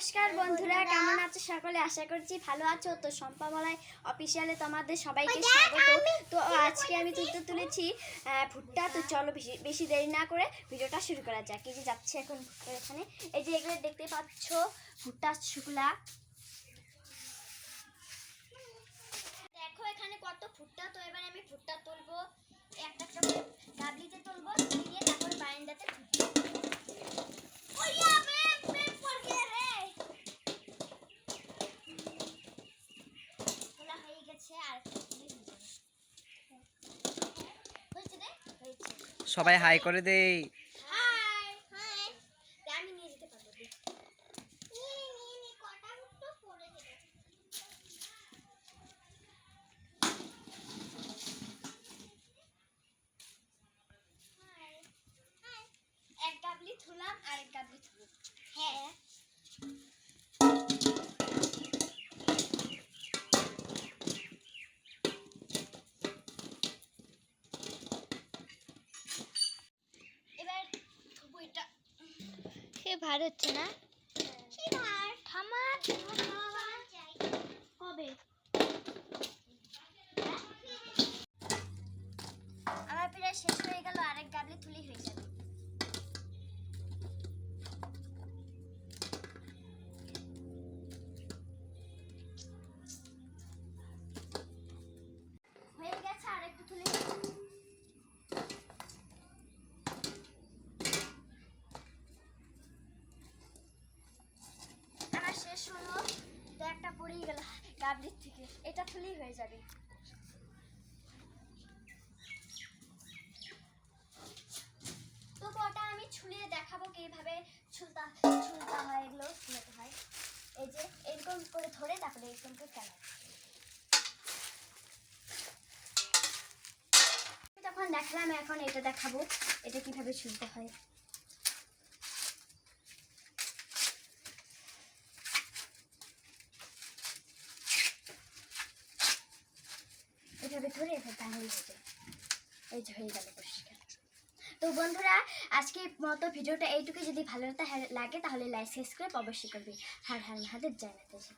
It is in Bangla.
নমস্কার বন্ধুরা, কেমন আছো সকলে? আশা করছি ভালো আছো। তো শম্পা বলাই অফিসিয়ালে তোমাদের সবাইকে স্বাগত। তো আজকে আমি তুলেছি ভুট্টা। তো চলো বেশি দেরি না করে ভিডিওটা শুরু করা যাক। এই যে যাচ্ছে এখন ভুট্টার এখানে, এই যে এগুলো দেখতে পাচ্ছ ভুট্টা শুকলা। দেখো এখানে কত ভুট্টা। তো এবার আমি ভুট্টা তুলবো, একটা গাবলিতে তুলবো, দিয়ে তারপর বারান্দাতে সবাই হাই করে দেই। আমি নিয়ে যেতে পারবো। এক গাবলি থুলাম আর এক গাবলি থুলাম। হ্যাঁ ভার হচ্ছে না, হবে। আমার প্রায় শেষ হয়ে গেল, আরেক গাবলি তুলি হয়ে যাবে। হয়ে গেছে, আরেকটু তুলি। শেষ হলো, তো একটা পড়েই গেল গাবলির থেকে, এটা ফুলেই হয়ে যাবে। তো কটা আমি ছুলিয়ে দেখাবো কিভাবে ছুলতা হয়, এগুলো ছুলাতে হয়। এই যে এরকম করে ধরে তারপরে এরকম করে টানা। তখন দেখলাম, এখন এটা দেখাবো এটা কিভাবে ছুলতে হয়। এভাবে ধরে এভাবে টানলে হয়ে যায়। এই যে হয়ে গেল পরিষ্কার। তো বন্ধুরা, আজকের মতো ভিডিওটা এইটুকু। যদি ভালো লাগে তাহলে লাইক সাবস্ক্রাইব অবশ্যই করবে। হার হার মহাদেব, জয় মাতাজি।